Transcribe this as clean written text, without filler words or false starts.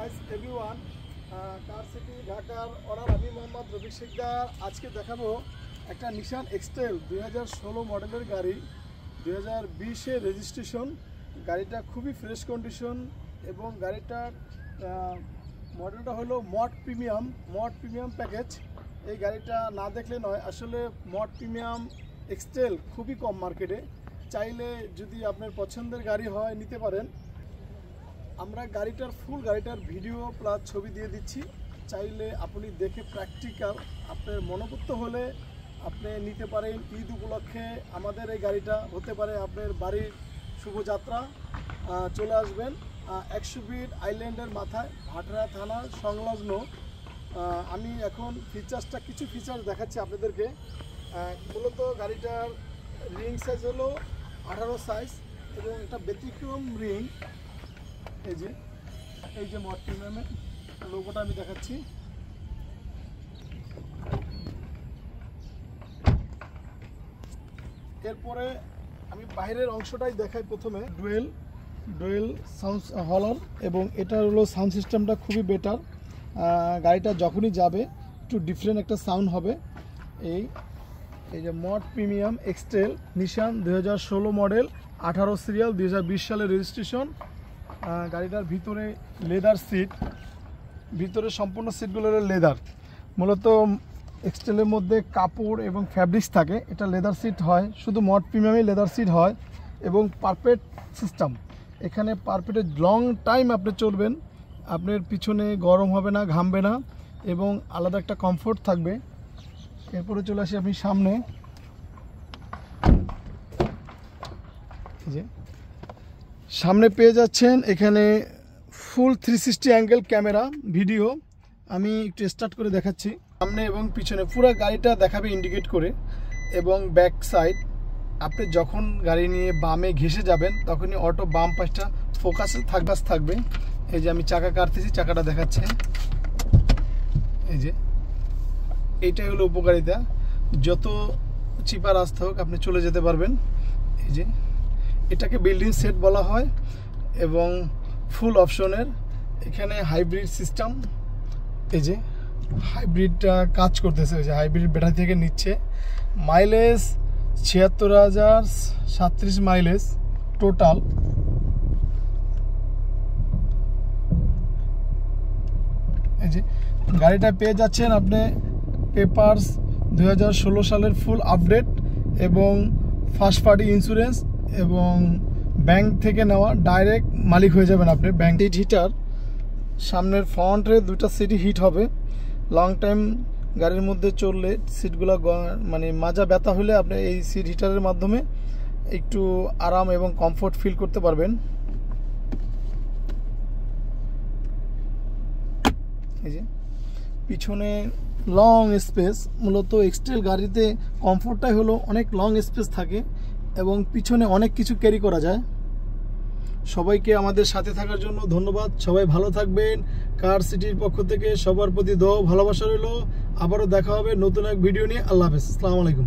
Nice everyone. Car city ঢাকার owner আমি মোহাম্মদ রফিক শিকদার। আজকে দেখাবো একটা নিশান এক্সটেল 2016 মডেলের গাড়ি, 2020-এ রেজিস্ট্রেশন। গাড়িটা খুবই ফ্রেশ কন্ডিশন এবং গাড়িটার মডেলটা হলো মড প্রিমিয়াম প্যাকেজ। এই গাড়িটা না দেখলে নয়, আসলে মড প্রিমিয়াম এক্সটেল খুবই কম মার্কেটে। চাইলে যদি আপনার পছন্দের গাড়ি হয় নিতে পারেন। আমরা গাড়িটার ভিডিও প্লাস ছবি দিয়ে দিচ্ছি, চাইলে আপনি দেখে প্র্যাকটিক্যাল আপনার মনোভূত হলে আপনি নিতে পারেন। ঈদ উপলক্ষে আমাদের এই গাড়িটা হতে পারে আপনার বাড়ির শুভযাত্রা। চলে আসবেন 100 ফিট আইল্যান্ডের মাথায়, ভাটরা থানা সংলগ্ন। আমি এখন কিছু ফিচার্স দেখাচ্ছি আপনাদেরকে। মূলত গাড়িটার রিং সাইজ হলো 18 সাইজ এবং এটা ব্যতিক্রম রিং। এই যে মড প্রিমিয়ামের লোগোটা আমি দেখাচ্ছি। এরপরে আমি বাইরের অংশটাই দেখাই। প্রথমে ডুয়েল সাউন্ড হলার এবং এটার হলো সাউন্ড সিস্টেমটা খুবই বেটার। গাড়িটা যখনই যাবে একটু ডিফারেন্ট একটা সাউন্ড হবে। এই যে মড প্রিমিয়াম এক্সটেল নিশান 2016 মডেল, 18 সিরিয়াল, 2020 সালের রেজিস্ট্রেশন। গাড়িটার ভিতরে লেদার সিট, ভিতরে সম্পূর্ণ সিটগুলো লেদার। মূলত এক্সটেলের মধ্যে কাপড় এবং ফ্যাব্রিক্স থাকে, এটা লেদার সিট হয়, শুধু মড প্রিমিয়ামে লেদার সিট হয় এবং পারপেট সিস্টেম। এখানে পারপেটে লং টাইম আপনি চলবেন, আপনার পিছনে গরম হবে না, ঘামবে না এবং আলাদা একটা কমফোর্ট থাকবে। এরপরে চলে আসি আপনি সামনে। সামনে পেয়ে যাচ্ছেন এখানে ফুল 360 অ্যাঙ্গেল ক্যামেরা ভিডিও। আমি একটু স্টার্ট করে দেখাচ্ছি। সামনে এবং পিছনে পুরো গাড়িটা দেখাবে ইন্ডিকেট করে। এবং ব্যাক সাইড আপনি যখন গাড়ি নিয়ে বামে ঘেসে যাবেন তখনই অটো বাম পাশটা ফোকাসে থাকবে। এই যে আমি চাকা কাটতেছি, চাকাটা দেখাচ্ছে। এই যে এইটাই হলো উপকারিতা, যত চিপা রাস্তা হোক আপনি চলে যেতে পারবেন। এই যে এটাকে বিল্ডিং সেট বলা হয় এবং ফুল অপশনের। এখানে হাইব্রিড সিস্টেম, এই যে হাইব্রিডটা কাজ করতেছে, ওই যে হাইব্রিড ব্যাটারি থেকে নিচ্ছে। Mileage 76,037 mileage total. এই যে গাড়িটা পেয়ে যাচ্ছেন আপনি পেপারস 2016 সালের ফুল আপডেট এবং ফার্স্ট পার্টি ইন্স্যুরেন্স এবং ব্যাংক থেকে নেওয়া, ডাইরেক্ট মালিক হয়ে যাবেন আপনি। ব্যাংক সিট হিটার, সামনের ফ্রন্টে দুটো সিটই হিট হবে। লং টাইম গাড়ির মধ্যে চললে সিটগুলো মানে মাজা ব্যথা হলে আপনি এই সিট হিটারের মাধ্যমে একটু আরাম এবং কমফোর্ট ফিল করতে পারবেন। এই যে পিছনে লং স্পেস, মূলত এক্সটেল গাড়িতে কমফোর্টটাই হলো অনেক লং স্পেস থাকে এবং পিছনে অনেক কিছু ক্যারি করা যায়। সবাইকে আমাদের সাথে থাকার জন্য ধন্যবাদ। সবাই ভালো থাকবেন। কার সিটির পক্ষ থেকে সবার প্রতি দোয়া ভালোবাসা রইল। আবারও দেখা হবে নতুন এক ভিডিও নিয়ে। আল্লাহ হাফেজ, আসসালামু আলাইকুম।